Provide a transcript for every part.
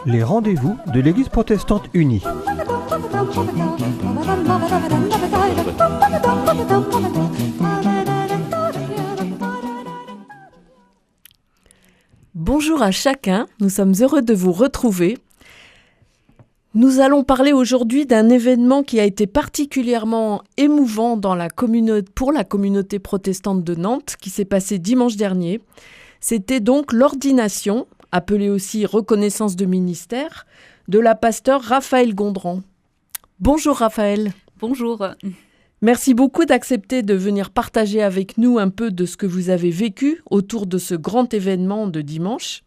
Les rendez-vous de l'Église protestante unie. Bonjour à chacun, nous sommes heureux de vous retrouver. Nous allons parler aujourd'hui d'un événement qui a été particulièrement émouvant pour la communauté protestante de Nantes, qui s'est passé dimanche dernier. C'était donc l'ordination, appelée aussi reconnaissance de ministère, de la pasteure Raphaëlle Gondran. Bonjour Raphaëlle. Bonjour. Merci beaucoup d'accepter de venir partager avec nous un peu de ce que vous avez vécu autour de ce grand événement de dimanche.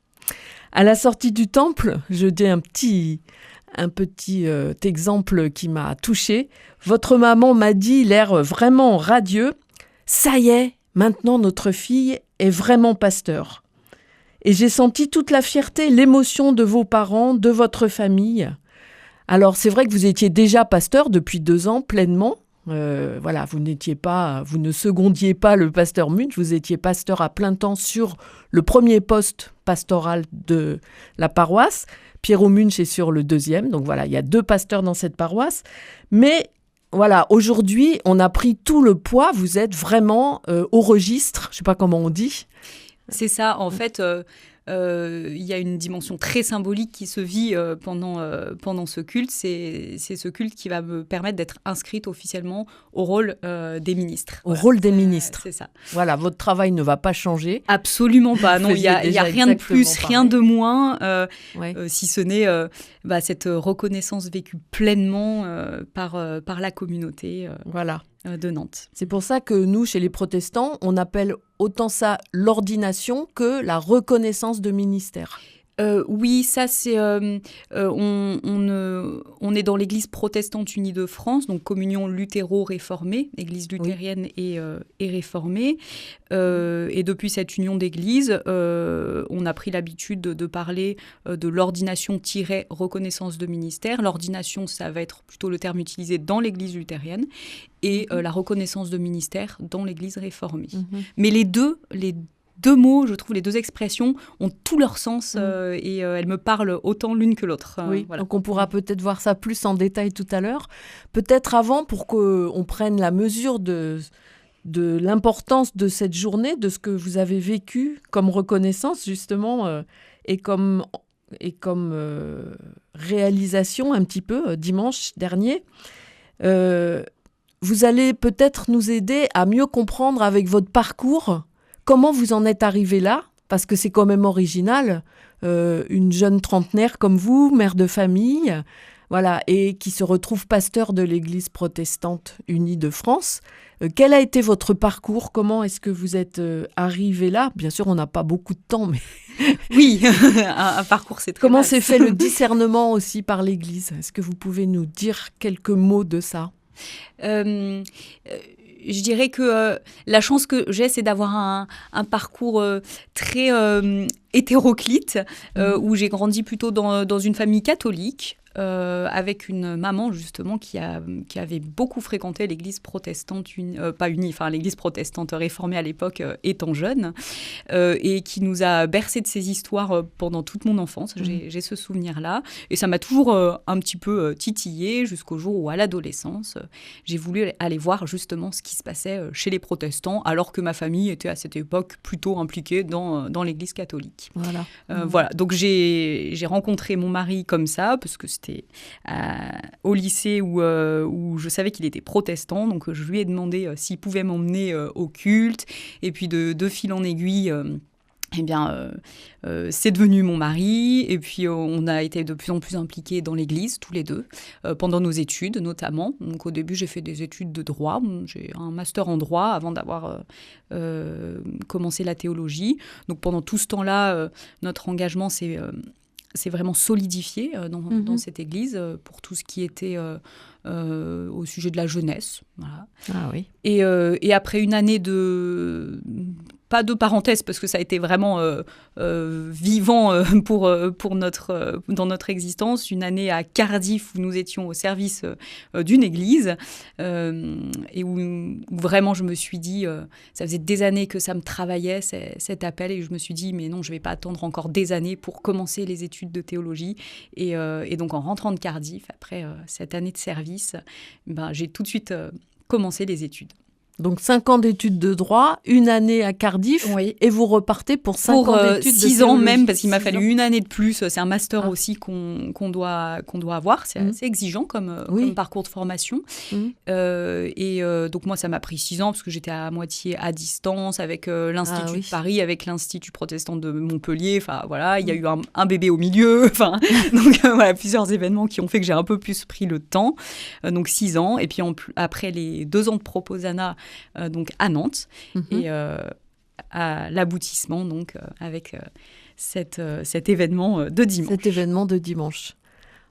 À la sortie du temple, je dis un petit exemple qui m'a touchée. Votre maman m'a dit, l'air vraiment radieux, « Ça y est, maintenant notre fille est vraiment pasteur ». Et j'ai senti toute la fierté, l'émotion de vos parents, de votre famille. Alors c'est vrai que vous étiez déjà pasteur depuis 2 ans pleinement. Vous ne secondiez pas le pasteur Munch, vous étiez pasteur à plein temps sur le premier poste pastoral de la paroisse. Pierrot Munch est sur le 2e, donc voilà, il y a 2 pasteurs dans cette paroisse. Mais voilà, aujourd'hui, on a pris tout le poids, vous êtes vraiment au registre, je ne sais pas comment on dit. C'est ça, en fait, il y a une dimension très symbolique qui se vit pendant ce culte. C'est ce culte qui va me permettre d'être inscrite officiellement au rôle des ministres. Au rôle des ministres. C'est ça. Voilà, votre travail ne va pas changer. Absolument pas. Non, il y a rien de plus, rien de moins, si ce n'est cette reconnaissance vécue pleinement par la communauté. Voilà. De Nantes. C'est pour ça que nous, chez les protestants, on appelle autant ça l'ordination que la reconnaissance de ministère. Oui, ça c'est... on est dans l'Église protestante unie de France, donc communion luthéro-réformée, Église luthérienne et réformée. Et depuis cette union d'Églises, on a pris l'habitude de parler de l'ordination-reconnaissance de ministère. L'ordination, ça va être plutôt le terme utilisé dans l'Église luthérienne, et la reconnaissance de ministère dans l'Église réformée. Mais les deux mots, je trouve, les 2 expressions ont tout leur sens et elles me parlent autant l'une que l'autre. Voilà. Donc on pourra peut-être voir ça plus en détail tout à l'heure. Peut-être avant, pour qu'on prenne la mesure de l'importance de cette journée, de ce que vous avez vécu comme reconnaissance justement et comme réalisation un petit peu dimanche dernier. Vous allez peut-être nous aider à mieux comprendre avec votre parcours comment vous en êtes arrivé là, parce que c'est quand même original, une jeune trentenaire comme vous, mère de famille, voilà, et qui se retrouve pasteur de l'Église protestante unie de France. Quel a été votre parcours ? Comment est-ce que vous êtes arrivé là ? Bien sûr, on n'a pas beaucoup de temps, mais... Oui, un parcours, c'est très Comment vaste. s'est fait le discernement aussi par l'Église ? Est-ce que vous pouvez nous dire quelques mots de ça ? Je dirais que la chance que j'ai, c'est d'avoir un parcours très hétéroclite, où j'ai grandi plutôt dans une famille catholique, avec une maman justement qui avait beaucoup fréquenté l'église protestante, l'église protestante réformée à l'époque étant jeune, et qui nous a bercé de ses histoires pendant toute mon enfance. J'ai ce souvenir-là, et ça m'a toujours un petit peu titillé jusqu'au jour où, à l'adolescence, j'ai voulu aller voir justement ce qui se passait chez les protestants, alors que ma famille était à cette époque plutôt impliquée dans l'église catholique. Voilà. Voilà. Donc j'ai rencontré mon mari comme ça, parce que c'était au lycée où je savais qu'il était protestant, donc je lui ai demandé s'il pouvait m'emmener au culte, et puis de fil en aiguille, c'est devenu mon mari, et puis on a été de plus en plus impliqués dans l'église, tous les deux, pendant nos études notamment. Donc au début, j'ai fait des études de droit, j'ai un master en droit avant d'avoir commencé la théologie. Donc pendant tout ce temps-là, notre engagement s'est vraiment solidifié dans cette église pour tout ce qui était au sujet de la jeunesse. Voilà. Ah oui. Et après une année de pas de parenthèse, parce que ça a été vraiment vivant dans notre existence. Une année à Cardiff, où nous étions au service d'une église, et où vraiment je me suis dit, ça faisait des années que ça me travaillait, cet appel, et je me suis dit, mais non, je ne vais pas attendre encore des années pour commencer les études de théologie. Et donc, en rentrant de Cardiff, après cette année de service, j'ai tout de suite commencé les études. Donc 5 ans d'études de droit, une année à Cardiff, oui. Et vous repartez pour 5 ans d'études de théologie. 6 ans même, parce qu'il m'a fallu une année de plus. C'est un master aussi qu'on doit avoir. C'est assez exigeant comme parcours de formation. Donc moi, ça m'a pris 6 ans, parce que j'étais à moitié à distance avec l'Institut de Paris, avec l'Institut protestant de Montpellier. Enfin, voilà, il y a eu un bébé au milieu. Enfin, donc voilà, plusieurs événements qui ont fait que j'ai un peu plus pris le temps. Donc 6 ans. Et puis après les 2 ans de proposana, donc à Nantes, et à l'aboutissement donc avec cet événement de dimanche. Cet événement de dimanche.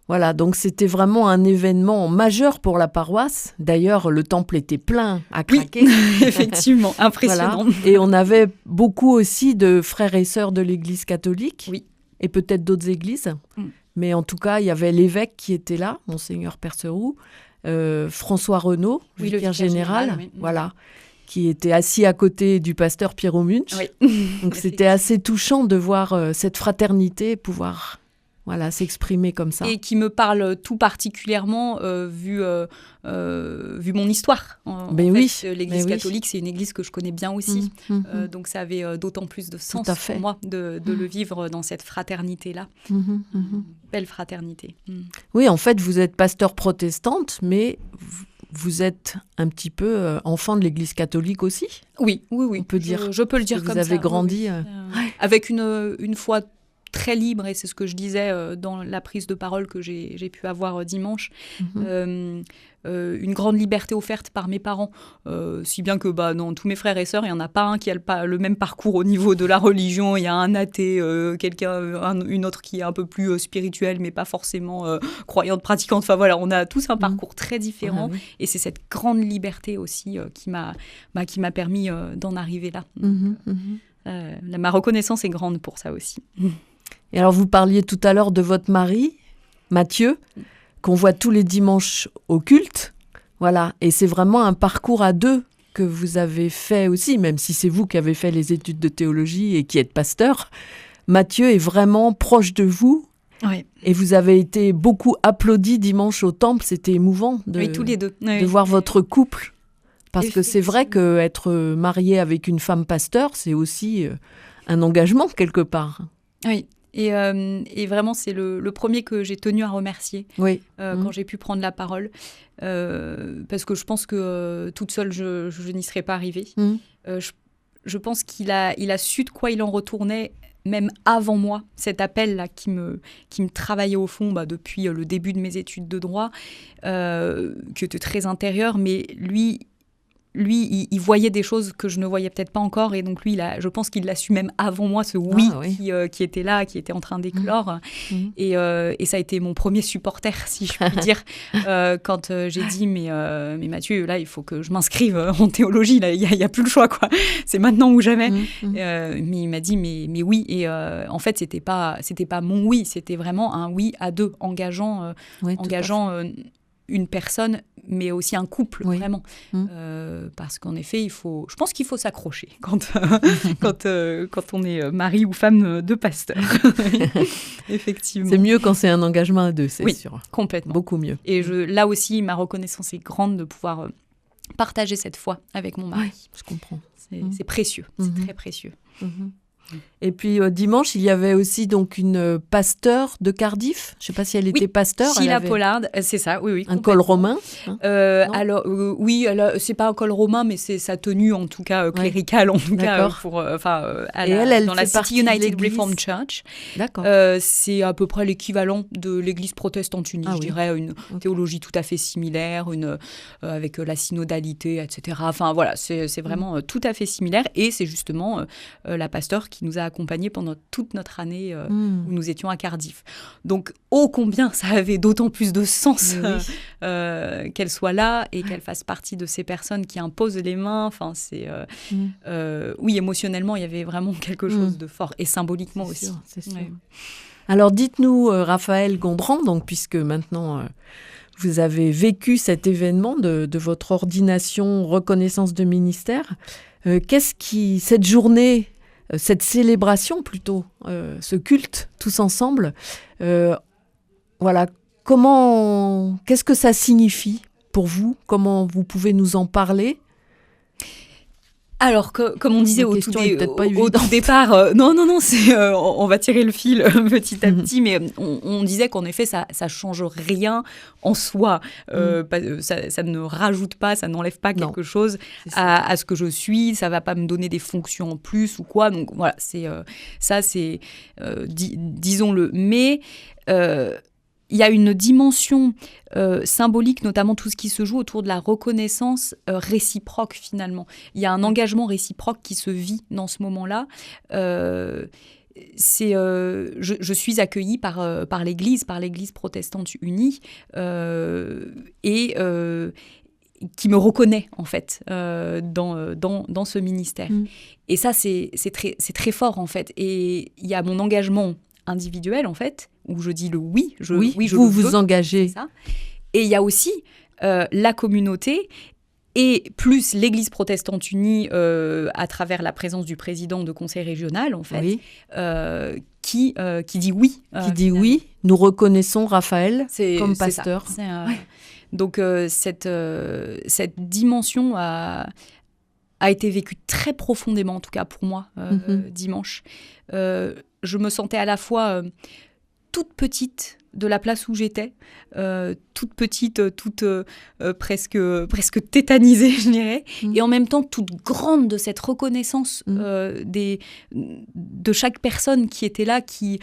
Voilà, donc c'était vraiment un événement majeur pour la paroisse. D'ailleurs, le temple était plein à craquer. Oui, effectivement, impressionnant. Voilà. Et on avait beaucoup aussi de frères et sœurs de l'Église catholique, et peut-être d'autres églises. Mais en tout cas, il y avait l'évêque qui était là, Monseigneur Perceroux, François Renaud, le vicaire général, voilà, qui était assis à côté du pasteur Pierrot Munch. Donc c'était assez touchant de voir cette fraternité pouvoir s'exprimer comme ça. Et qui me parle tout particulièrement vu mon histoire. L'Église catholique, c'est une église que je connais bien aussi. Donc ça avait d'autant plus de sens pour moi de le vivre dans cette fraternité-là. Belle fraternité. Oui, en fait, vous êtes pasteur protestante, mais vous êtes un petit peu enfant de l'Église catholique aussi. Oui. On peut dire. Je peux le dire comme ça. Vous avez grandi avec une foi très libre, et c'est ce que je disais dans la prise de parole que j'ai pu avoir dimanche. Une grande liberté offerte par mes parents, si bien que dans tous mes frères et sœurs, il n'y en a pas un qui a le même parcours au niveau de la religion. Il y a un athée, une autre qui est un peu plus spirituelle, mais pas forcément croyante, pratiquante. Enfin voilà, on a tous un parcours très différent, et c'est cette grande liberté aussi qui m'a permis d'en arriver là. Ma reconnaissance est grande pour ça aussi. Et alors, vous parliez tout à l'heure de votre mari, Mathieu, qu'on voit tous les dimanches au culte. Voilà. Et c'est vraiment un parcours à deux que vous avez fait aussi, même si c'est vous qui avez fait les études de théologie et qui êtes pasteur. Mathieu est vraiment proche de vous. Et vous avez été beaucoup applaudi dimanche au temple. C'était émouvant tous les deux. de voir votre couple. Parce que c'est vrai qu'être marié avec une femme pasteur, c'est aussi un engagement quelque part. Oui. Et vraiment, c'est le premier que j'ai tenu à remercier quand j'ai pu prendre la parole. Parce que je pense que toute seule, je n'y serais pas arrivée. Je pense qu'il a su de quoi il en retournait, même avant moi, cet appel-là qui me travaillait au fond depuis le début de mes études de droit, qui était très intérieur, mais lui, il voyait des choses que je ne voyais peut-être pas encore, et donc lui, je pense qu'il l'a su même avant moi, ce qui était là, qui était en train d'éclore. Et ça a été mon premier supporter, si je puis dire, quand j'ai dit mais Mathieu, là, il faut que je m'inscrive en théologie, là, il y a plus le choix, quoi. C'est maintenant ou jamais. Mais il m'a dit mais oui, et en fait, c'était pas mon oui, c'était vraiment un oui à deux, engageant une personne, mais aussi un couple, vraiment. Parce qu'en effet, je pense qu'il faut s'accrocher quand on est mari ou femme de pasteur. Effectivement. C'est mieux quand c'est un engagement à deux, c'est sûr. Complètement. Beaucoup mieux. Et là aussi, ma reconnaissance est grande de pouvoir partager cette foi avec mon mari. Je comprends. C'est précieux, c'est très précieux. Et puis dimanche, il y avait aussi donc une pasteur de Cardiff. Je ne sais pas si elle était pasteur. Sheila Pollard, c'est ça, oui. Un col romain. Alors oui, c'est pas un col romain, mais c'est sa tenue en tout cas cléricale, en tout cas dans la City United Reformed Church. D'accord. C'est à peu près l'équivalent de l'Église protestante unie, je dirais, une théologie tout à fait similaire, avec la synodalité, etc. Enfin voilà, c'est vraiment tout à fait similaire, et c'est justement la pasteure qui nous a accompagnés pendant toute notre année où nous étions à Cardiff. Donc, ô combien ça avait d'autant plus de sens qu'elle soit là et qu'elle fasse partie de ces personnes qui imposent les mains. Enfin, oui, émotionnellement, il y avait vraiment quelque chose de fort et symboliquement aussi. C'est sûr. Ouais. Alors, dites-nous, Raphaël Gondran, donc, puisque maintenant... vous avez vécu cet événement de votre ordination reconnaissance de ministère. Cette journée, cette célébration plutôt, ce culte tous ensemble, qu'est-ce que ça signifie pour vous ? Comment vous pouvez nous en parler ? Alors, comme on disait au tout départ, on va tirer le fil petit à petit, mais on disait qu'en effet, ça change rien en soi. Ça ne rajoute pas, ça n'enlève pas quelque chose à ce que je suis, ça ne va pas me donner des fonctions en plus ou quoi. Donc voilà, disons-le. Mais... il y a une dimension symbolique, notamment tout ce qui se joue autour de la reconnaissance réciproque, finalement. Il y a un engagement réciproque qui se vit dans ce moment-là. Je suis accueillie par l'Église protestante unie, et qui me reconnaît, en fait, dans ce ministère. Et ça, c'est très fort, en fait. Et il y a mon engagement individuel, en fait, où je dis le oui, je vous engagez. Ça. Et il y a aussi la communauté et plus l'Église protestante unie à travers la présence du président de conseil régional, en fait, qui dit oui. Qui dit oui, nous reconnaissons Raphaël comme pasteur. Donc cette dimension a été vécue très profondément, en tout cas pour moi, dimanche. Je me sentais à la fois... toute petite de la place où j'étais, toute petite, presque tétanisée, je dirais, et en même temps toute grande de cette reconnaissance de chaque personne qui était là, qui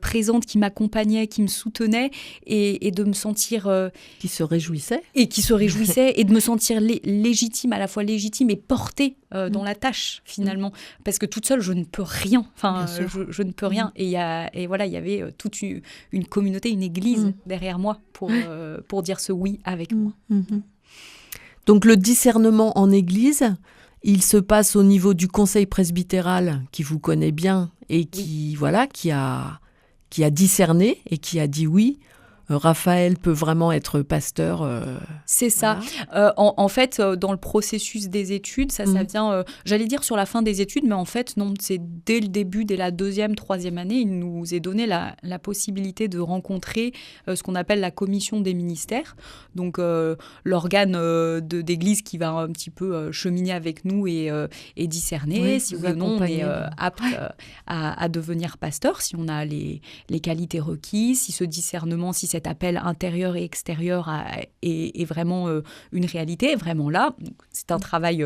présente, qui m'accompagnait, qui me soutenait, et de me sentir... qui se réjouissait. Et qui se réjouissait, et de me sentir légitime, à la fois légitime et portée dans la tâche, finalement. Parce que toute seule, je ne peux rien. Enfin, je ne peux rien. Et voilà, il y avait toute une communauté, une église derrière moi pour dire ce oui avec moi. Donc le discernement en église, il se passe au niveau du conseil presbytéral qui vous connaît bien et qui a discerné et qui a dit oui. Raphaël peut vraiment être pasteur. C'est ça. En fait, dans le processus des études, ça vient, j'allais dire sur la fin des études, mais en fait, non, c'est dès le début, dès la 2e, 3e année, il nous est donné la possibilité de rencontrer ce qu'on appelle la commission des ministères, donc l'organe d'église qui va un petit peu cheminer avec nous et discerner si oui ou non on est apte à devenir pasteur, si on a les qualités requises, si ce discernement, si cet appel intérieur et extérieur est vraiment une réalité, vraiment là. C'est un travail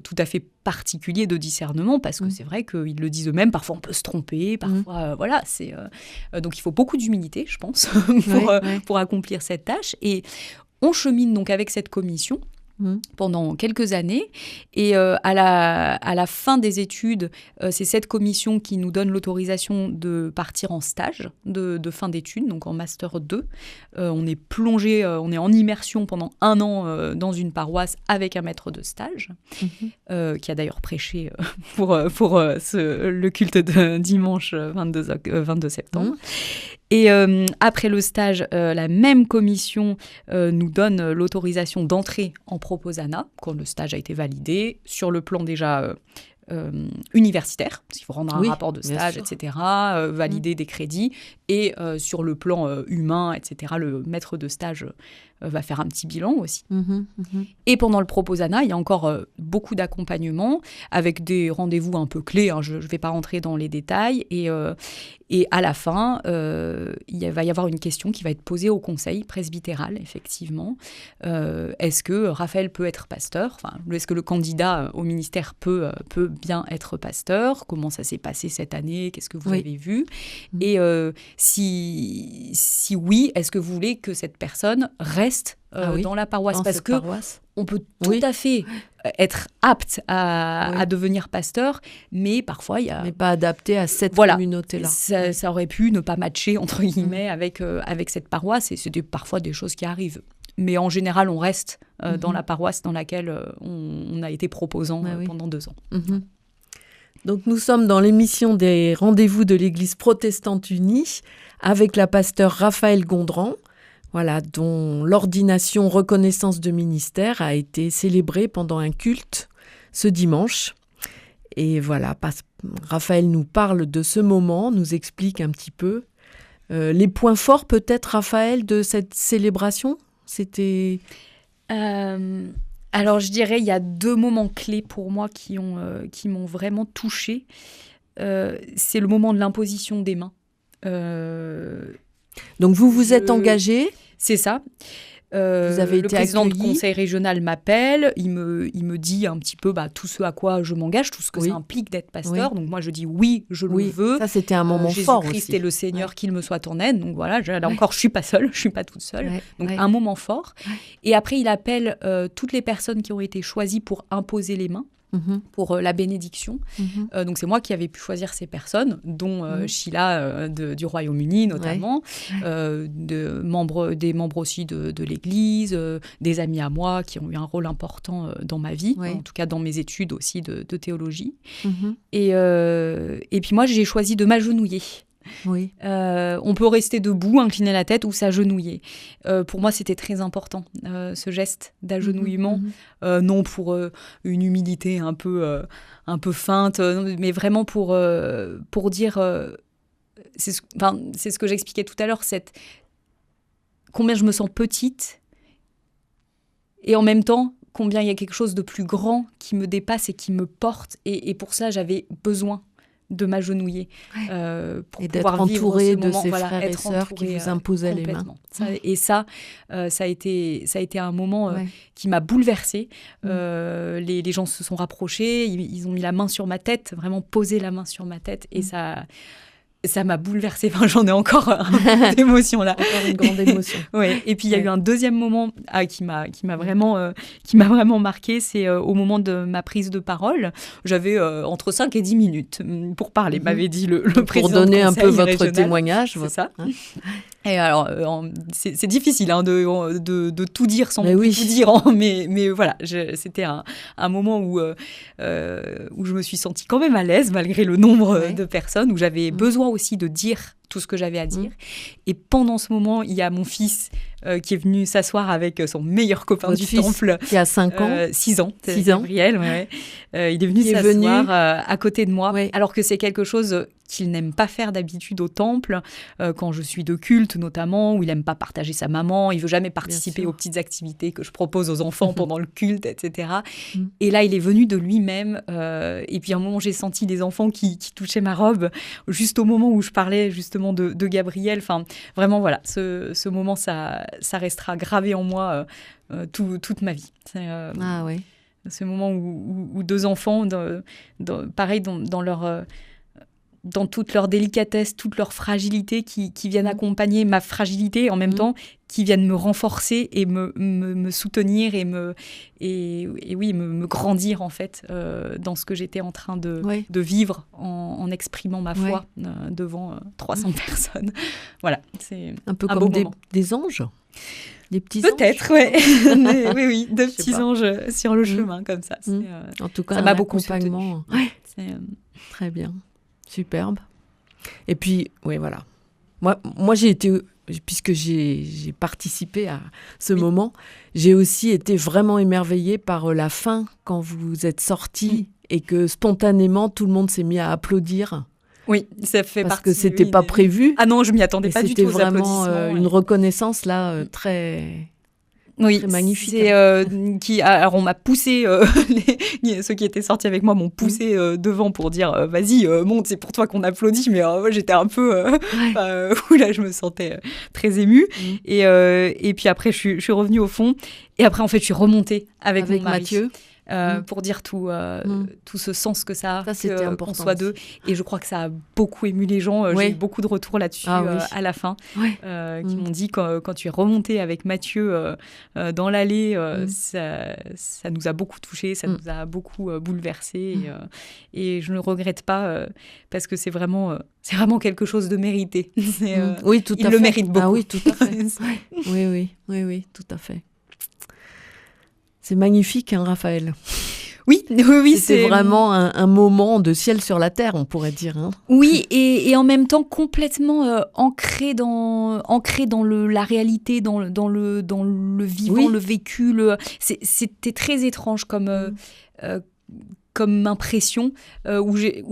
tout à fait particulier de discernement, parce que c'est vrai qu'ils le disent eux-mêmes, parfois on peut se tromper, parfois donc il faut beaucoup d'humilité, je pense, pour accomplir cette tâche. Et on chemine donc avec cette commission pendant quelques années, et à la fin des études, c'est cette commission qui nous donne l'autorisation de partir en stage de fin d'études, donc en Master 2. On est plongé, on est en immersion pendant 1 an dans une paroisse avec un maître de stage, qui a d'ailleurs prêché pour le culte de dimanche 22 septembre. Et après le stage, la même commission nous donne l'autorisation d'entrer en proposana, quand le stage a été validé, sur le plan déjà universitaire, parce qu'il faut rendre un rapport de stage, etc., valider des crédits, et sur le plan humain, etc., le maître de stage va faire un petit bilan aussi. Et pendant le proposana, il y a encore beaucoup d'accompagnement, avec des rendez-vous un peu clés, hein, je ne vais pas rentrer dans les détails, et à la fin, il va y avoir une question qui va être posée au conseil presbytéral, effectivement. Est-ce que Raphaël peut être pasteur ? Enfin, est-ce que le candidat au ministère peut bien être pasteur ? Comment ça s'est passé cette année ? Qu'est-ce que vous avez vu ? Et si oui, est-ce que vous voulez que cette personne reste dans la paroisse. Dans parce cette que paroisse. on peut tout à fait être apte à devenir pasteur, mais parfois il y a... Mais pas adapté à cette communauté-là. Ça aurait pu ne pas matcher, entre guillemets, avec cette paroisse, et c'est parfois des choses qui arrivent. Mais en général, on reste dans la paroisse dans laquelle on a été proposant pendant 2 ans. Donc nous sommes dans l'émission des Rendez-vous de l'Église protestante unie avec la pasteure Raphaëlle Gondran, dont l'ordination reconnaissance de ministère a été célébrée pendant un culte ce dimanche. Et Raphaëlle nous parle de ce moment, nous explique un petit peu les points forts peut-être, Raphaëlle, de cette célébration. C'était... Alors, je dirais, il y a 2 moments clés pour moi qui m'ont vraiment touchée. C'est le moment de l'imposition des mains. Donc, vous êtes engagée ? C'est ça. Vous avez été le président accueillie. de conseil régional m'appelle, il me dit un petit peu tout ce à quoi je m'engage, tout ce que ça implique d'être pasteur. Donc moi je dis oui, je le veux. Ça c'était un moment fort aussi. Jésus-Christ est le Seigneur, qu'il me soit en aide. Donc voilà, là encore je suis pas seule, je suis pas toute seule. Donc un moment fort. Et après il appelle toutes les personnes qui ont été choisies pour imposer les mains. Pour la bénédiction. Donc c'est moi qui avais pu choisir ces personnes, dont Sheila du Royaume-Uni notamment, des membres aussi de l'Église, des amis à moi qui ont eu un rôle important dans ma vie, en tout cas dans mes études aussi de théologie. Et puis moi j'ai choisi de m'agenouiller. On peut rester debout, incliner la tête ou s'agenouiller. Pour moi, c'était très important, ce geste d'agenouillement. Non pour une humilité un peu feinte, mais vraiment pour dire... c'est ce que j'expliquais tout à l'heure, combien je me sens petite et en même temps, combien il y a quelque chose de plus grand qui me dépasse et qui me porte. Et pour ça, j'avais besoin de m'agenouiller pour et pouvoir d'être entourée de moment, ces frères et sœurs qui vous imposaient les mains. Ça a été un moment qui m'a bouleversée. Les gens se sont rapprochés, ils ont mis la main sur ma tête, vraiment posé la main sur ma tête, et ça m'a bouleversée. Enfin, j'en ai encore une émotion là. Encore une grande émotion. Et puis il y a eu un deuxième moment qui m'a vraiment marqué, c'est au moment de ma prise de parole. J'avais entre 5 et 10 minutes pour parler, m'avait dit le président. Pour donner un peu votre régional. témoignage. C'est ça. Et alors, c'est difficile de tout dire sans tout dire, mais voilà, c'était un moment où je me suis sentie quand même à l'aise malgré le nombre de personnes, où j'avais besoin aussi de dire tout ce que j'avais à dire. Et pendant ce moment, il y a mon fils qui est venu s'asseoir avec son meilleur copain Votre du fils temple. Qui a 5 ans 6 ans. 6 ans. Gabriel, il est venu s'asseoir à côté de moi, alors que c'est quelque chose qu'il n'aime pas faire d'habitude au temple, quand je suis de culte notamment, où il n'aime pas partager sa maman, il ne veut jamais participer aux petites activités que je propose aux enfants pendant le culte, etc. Et là, il est venu de lui-même, et puis à un moment, j'ai senti les enfants qui touchaient ma robe, juste au moment où je parlais justement de Gabriel. Enfin, vraiment, voilà, ce moment, ça restera gravé en moi toute ma vie. Ce moment où 2 enfants, pareil, dans toute leur délicatesse, toute leur fragilité, qui viennent accompagner ma fragilité, en même temps, qui viennent me renforcer et me soutenir et me grandir, en fait, dans ce que j'étais en train de vivre en exprimant ma foi devant 300 personnes. Voilà, c'est un peu un comme beau moment. des anges. Des petits Peut-être, oui, 2 petits anges sur le chemin, comme ça. En tout cas, ça m'a beaucoup accompagnement. Très bien. Superbe. Et puis, voilà. Moi, j'ai été, puisque j'ai participé à ce moment, j'ai aussi été vraiment émerveillée par la fin, quand vous êtes sortis et que spontanément, tout le monde s'est mis à applaudir. Oui, ça fait parce partie. que c'était pas prévu. Ah non, je m'y attendais pas du tout. C'était vraiment une reconnaissance là très magnifique. Alors on m'a poussé, ceux qui étaient sortis avec moi m'ont poussé devant pour dire vas-y monte, c'est pour toi qu'on applaudit. Mais moi j'étais un peu où là je me sentais très émue. Et puis après je suis revenue au fond. Et après en fait je suis remontée avec mon mari. Mathieu. pour dire tout ce sens que ça a, c'était qu'on important soit deux. Et je crois que ça a beaucoup ému les gens. J'ai eu beaucoup de retours là-dessus à la fin, qui m'ont dit quand tu es remontée avec Mathieu dans l'allée, ça nous a beaucoup touchés, ça nous a beaucoup bouleversés. Et je ne regrette pas parce que c'est vraiment quelque chose de mérité. Oui, tout à fait. Il le mérite beaucoup. Ah oui, tout à fait. oui, tout à fait. C'est magnifique, hein, Raphaël. Oui, c'est vraiment un moment de ciel sur la terre, on pourrait dire. Hein. Oui, et en même temps complètement ancré dans la réalité, dans le vivant, le vécu. C'était très étrange comme impression où j'ai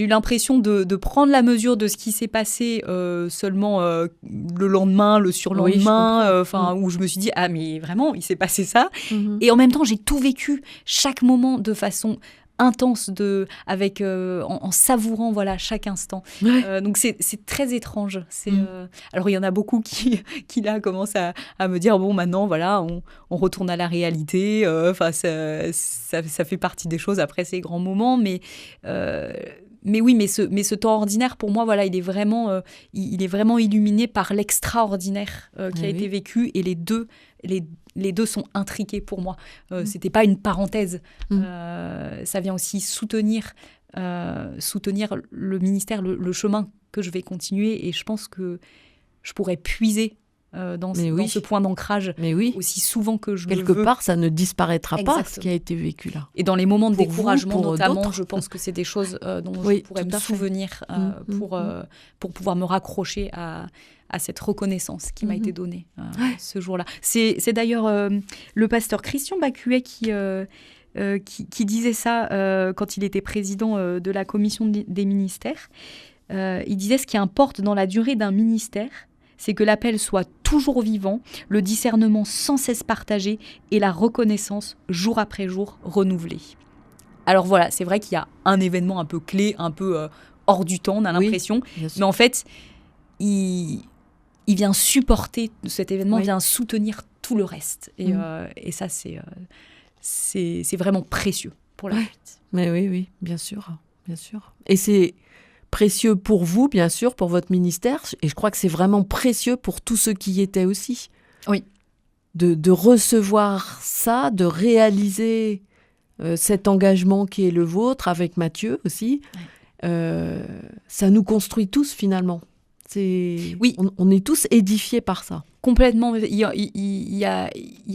eu l'impression de prendre la mesure de ce qui s'est passé seulement le lendemain, le surlendemain, où je me suis dit « Ah, mais vraiment, il s'est passé ça ?» Et en même temps, j'ai tout vécu, chaque moment de façon intense, en savourant chaque instant. Donc, c'est très étrange. Alors, il y en a beaucoup qui là, commencent à me dire « Bon, maintenant, voilà, on retourne à la réalité. » Ça fait partie des choses après ces grands moments, mais oui, mais ce temps ordinaire, pour moi, il est vraiment illuminé par l'extraordinaire qui a été vécu, et les deux sont intriqués pour moi. C'était pas une parenthèse. Ça vient aussi soutenir le ministère, le chemin que je vais continuer, et je pense que je pourrais puiser dans ce point d'ancrage aussi souvent que je le veux. Quelque part, ça ne disparaîtra pas, ce qui a été vécu là. Et dans les moments de découragement, notamment, d'autres. je pense que c'est des choses dont je pourrais me souvenir pour pouvoir me raccrocher à cette reconnaissance qui m'a été donnée ce jour-là. C'est d'ailleurs le pasteur Christian Bacuet qui disait ça quand il était président de la commission des ministères. Il disait « Ce qui importe dans la durée d'un ministère, c'est que l'appel soit toujours vivant, le discernement sans cesse partagé et la reconnaissance jour après jour renouvelée. » Alors voilà, c'est vrai qu'il y a un événement un peu clé, un peu hors du temps, on a l'impression. Mais en fait, il vient supporter cet événement, vient soutenir tout le reste. Et ça, c'est vraiment précieux pour la suite. Mais oui, bien sûr. Et c'est précieux pour vous, bien sûr, pour votre ministère, et je crois que c'est vraiment précieux pour tous ceux qui y étaient aussi. Oui. De recevoir ça, de réaliser cet engagement qui est le vôtre, avec Mathieu aussi. Ça nous construit tous, finalement. On est tous édifiés par ça. Complètement. Il y a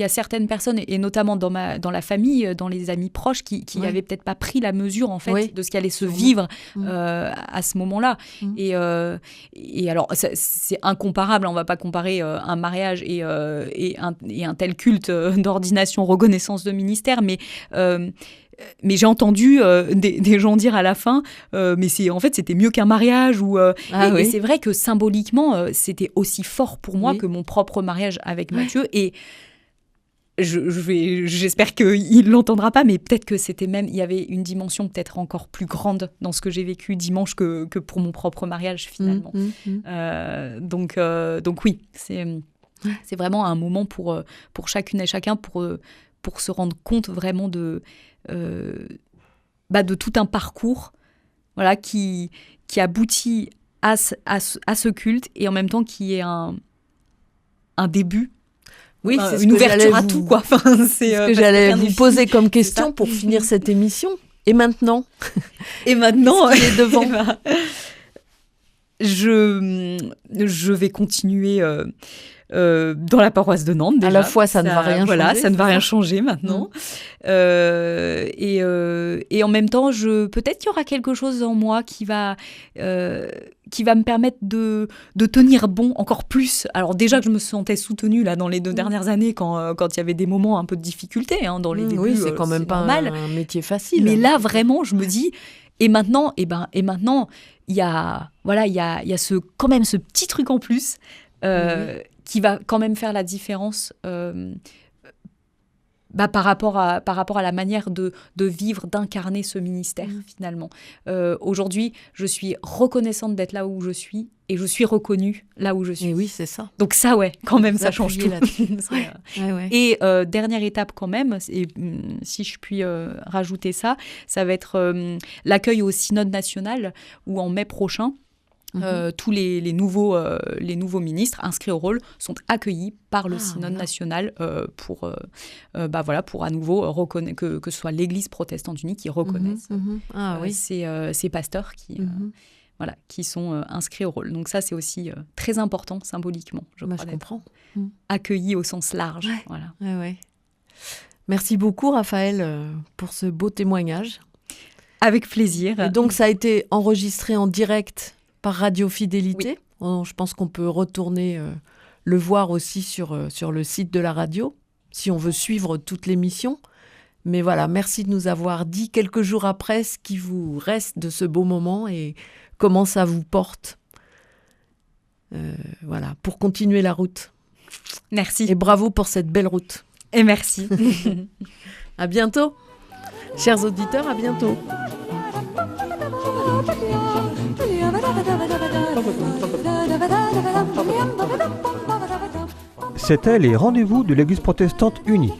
certaines personnes, et notamment dans la famille, dans les amis proches, qui n'avaient peut-être pas pris la mesure, en fait, de ce qui allait se vivre à ce moment-là. Et alors, c'est incomparable. On ne va pas comparer un mariage et un tel culte d'ordination, reconnaissance de ministère, mais j'ai entendu des gens dire à la fin, mais c'était mieux qu'un mariage. Et c'est vrai que symboliquement, c'était aussi fort pour moi que mon propre mariage avec Mathieu. Et j'espère qu'il ne l'entendra pas, mais peut-être que il y avait une dimension peut-être encore plus grande dans ce que j'ai vécu dimanche que pour mon propre mariage, finalement. Donc oui, c'est vraiment un moment pour chacune et chacun pour se rendre compte vraiment de tout un parcours qui aboutit à ce culte, et en même temps qui est un début, c'est une ouverture à tout, quoi. C'est ce que j'allais vous poser comme question pour finir cette émission. Et maintenant qu'est-ce qui est devant? Je vais continuer dans la paroisse de Nantes, déjà. À la fois, ça ne va rien changer. Ça ne va rien changer maintenant. Et en même temps, peut-être qu'il y aura quelque chose en moi qui va me permettre de tenir bon encore plus. Alors déjà que je me sentais soutenue là, dans les 2 dernières années, quand il y avait des moments un peu de difficulté, dans les débuts. Oui, c'est quand même pas un métier facile. Mais là, vraiment, je me dis... Et maintenant, il y a quand même ce petit truc en plus qui va quand même faire la différence par rapport à la manière de vivre, d'incarner ce ministère, finalement. Aujourd'hui, je suis reconnaissante d'être là où je suis et je suis reconnue là où je suis. Et oui, c'est ça. Donc ça, quand même, ça change tout. Ouais. Et dernière étape quand même, et, si je puis rajouter ça va être l'accueil au Synode national, où en mai prochain, tous les nouveaux ministres inscrits au rôle sont accueillis par le Synode national pour à nouveau que ce soit l'Église protestante unie qui reconnaisse ces pasteurs qui sont inscrits au rôle. Donc ça, c'est aussi très important symboliquement, je crois, je comprends. Accueillis au sens large. Ouais. Voilà. Ouais. Merci beaucoup, Raphaël, pour ce beau témoignage. Avec plaisir. Et donc, ça a été enregistré en direct par Radio Fidélité. Oui. Je pense qu'on peut retourner le voir aussi sur le site de la radio, si on veut suivre toute l'émission. Mais voilà, merci de nous avoir dit quelques jours après ce qui vous reste de ce beau moment et comment ça vous porte. Voilà, pour continuer la route. Merci. Et bravo pour cette belle route. Et merci. À bientôt. Chers auditeurs, à bientôt. C'était les rendez-vous de l'Église protestante unie.